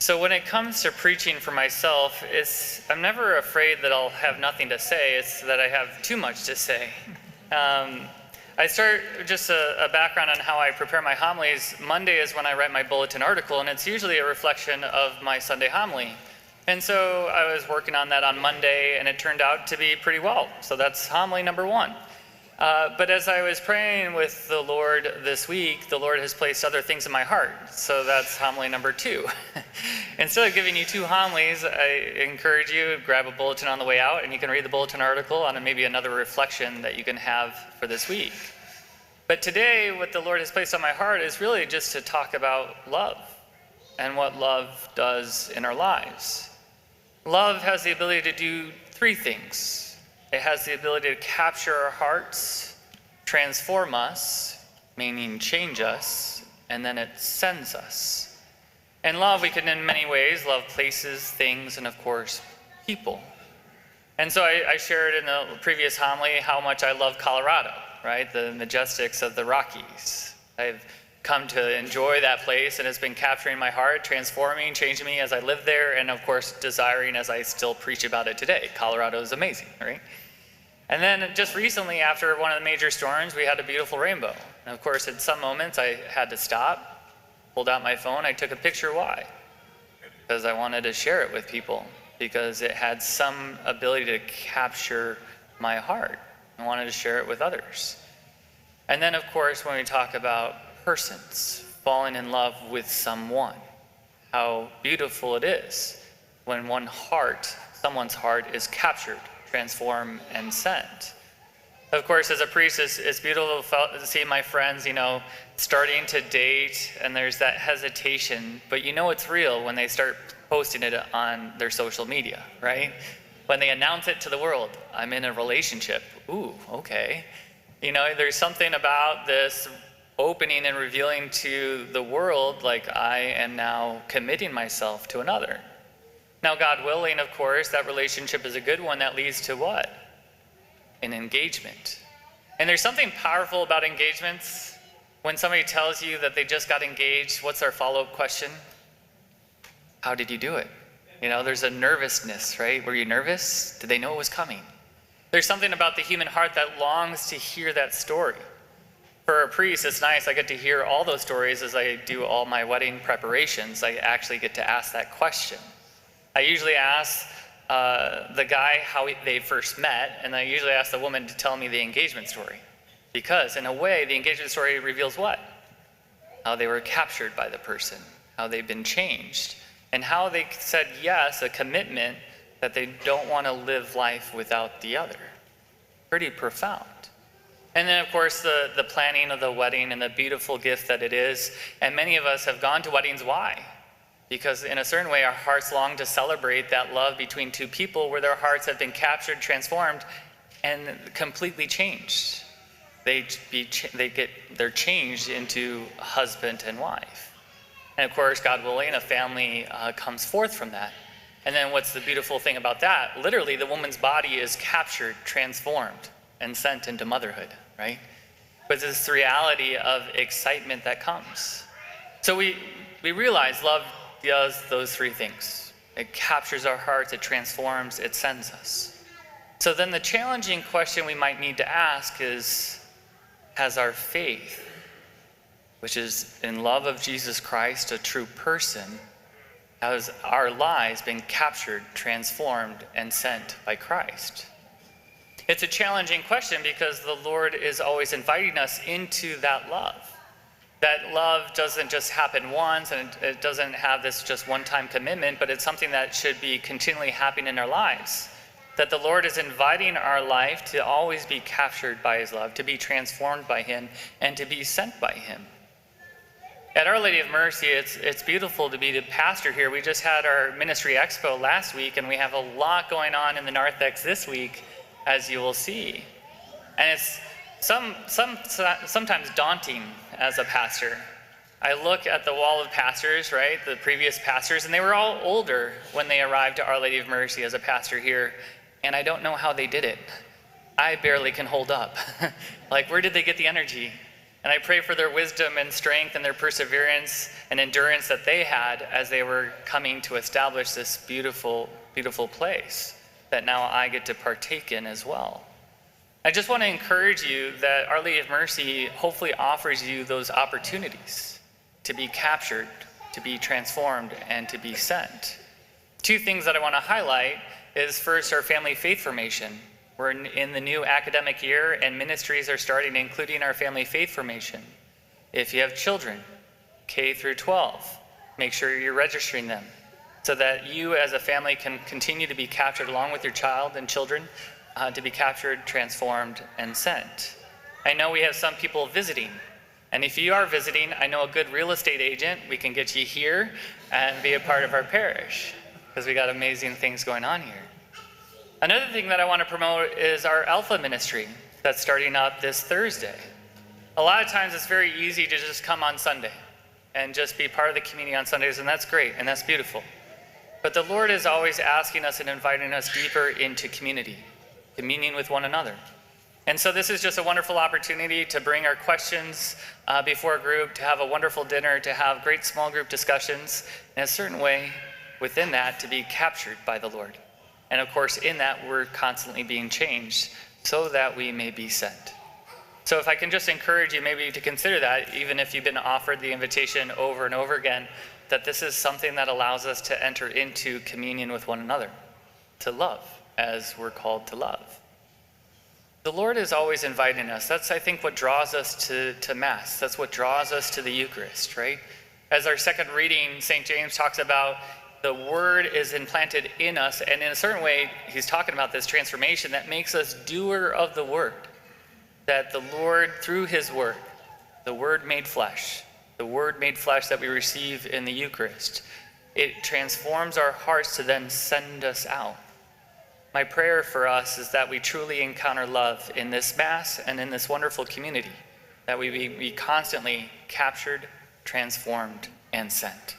So when it comes to preaching for myself, I'm never afraid that I'll have nothing to say. It's that I have too much to say. I start just a background on how I prepare my homilies. Monday is when I write my bulletin article, and it's usually a reflection of my Sunday homily. And so I was working on that on Monday, and it turned out to be pretty well. So that's homily number one. But as I was praying with the Lord this week, the Lord has placed other things in my heart. So that's homily number two. Instead of giving you two homilies, I encourage you to grab a bulletin on the way out, and you can read the bulletin article on maybe another reflection that you can have for this week. But today, what the Lord has placed on my heart is really just to talk about love and what love does in our lives. Love has the ability to do three things. It has the ability to capture our hearts, transform us, meaning change us, and then it sends us. And love, we can in many ways love places, things, and of course, people. And so I shared in the previous homily how much I love Colorado, right? The majestics of the Rockies. I've come to enjoy that place, and it's been capturing my heart, transforming, changing me as I live there, and of course, desiring as I still preach about it today. Colorado is amazing, right? And then just recently, after one of the major storms, we had a beautiful rainbow. And of course, at some moments, I had to stop, pulled out my phone, I took a picture. Why? Because I wanted to share it with people, because it had some ability to capture my heart. I wanted to share it with others. And then, of course, when we talk about persons falling in love with someone, how beautiful it is when someone's heart is captured, transformed, and sent. Of course, as a priest, it's beautiful to see my friends, starting to date, and there's that hesitation, but it's real when they start posting it on their social media, right? When they announce it to the world, I'm in a relationship. Ooh, okay. There's something about this opening and revealing to the world, like I am now committing myself to another. Now, God willing, of course, that relationship is a good one that leads to what? An engagement. And there's something powerful about engagements. When somebody tells you that they just got engaged, what's their follow-up question? How did you do it? There's a nervousness, right? Were you nervous? Did they know it was coming? There's something about the human heart that longs to hear that story. For a priest, it's nice. I get to hear all those stories as I do all my wedding preparations. I actually get to ask that question. I usually ask the guy how they first met, and I usually ask the woman to tell me the engagement story. Because in a way, the engagement story reveals what? How they were captured by the person, how they've been changed, and how they said yes, a commitment that they don't want to live life without the other. Pretty profound. And then, of course, the planning of the wedding and the beautiful gift that it is. And many of us have gone to weddings. Why? Because in a certain way, our hearts long to celebrate that love between two people where their hearts have been captured, transformed, and completely changed. They're changed into husband and wife. And of course, God willing, a family comes forth from that. And then what's the beautiful thing about that? Literally, the woman's body is captured, transformed, and sent into motherhood, right? But this reality of excitement that comes. So we realize love does those three things. It captures our hearts, it transforms, it sends us. So then the challenging question we might need to ask is, has our faith, which is in love of Jesus Christ, a true person, has our lives been captured, transformed, and sent by Christ? It's a challenging question because the Lord is always inviting us into that love. That love doesn't just happen once, and it doesn't have this just one-time commitment, but it's something that should be continually happening in our lives. That the Lord is inviting our life to always be captured by his love, to be transformed by him, and to be sent by him. At Our Lady of Mercy, it's beautiful to be the pastor here. We just had our ministry expo last week, and we have a lot going on in the narthex this week, as you will see. And it's sometimes daunting as a pastor. I look at the wall of pastors, right, the previous pastors, and they were all older when they arrived to Our Lady of Mercy as a pastor here, and I don't know how they did it. I barely can hold up. Like, where did they get the energy? And I pray for their wisdom and strength and their perseverance and endurance that they had as they were coming to establish this beautiful, beautiful place that now I get to partake in as well. I just want to encourage you that Our Lady of Mercy hopefully offers you those opportunities to be captured, to be transformed, and to be sent. Two things that I want to highlight is first, our family faith formation. We're in the new academic year, and ministries are starting, including our family faith formation. If you have children, K through 12, make sure you're registering them so that you as a family can continue to be captured along with your child and children, to be captured, transformed, and sent. I know we have some people visiting, and if you are visiting, I know a good real estate agent. We can get you here and be a part of our parish, because we got amazing things going on here. Another thing that I want to promote is our Alpha ministry that's starting up this Thursday. A lot of times it's very easy to just come on Sunday and just be part of the community on Sundays, and that's great and that's beautiful. But the Lord is always asking us and inviting us deeper into community, communion with one another. And so this is just a wonderful opportunity to bring our questions before a group, to have a wonderful dinner, to have great small group discussions, in a certain way within that to be captured by the Lord. And of course, in that, we're constantly being changed so that we may be sent. So if I can just encourage you maybe to consider that, even if you've been offered the invitation over and over again, that this is something that allows us to enter into communion with one another, to love as we're called to love. The Lord is always inviting us. That's, I think, what draws us to Mass. That's what draws us to the Eucharist, right? As our second reading, St. James talks about the Word is implanted in us, and in a certain way, he's talking about this transformation that makes us doer of the Word. That the Lord, through his Word, the Word made flesh that we receive in the Eucharist, it transforms our hearts to then send us out. My prayer for us is that we truly encounter love in this Mass and in this wonderful community, that we be constantly captured, transformed, and sent.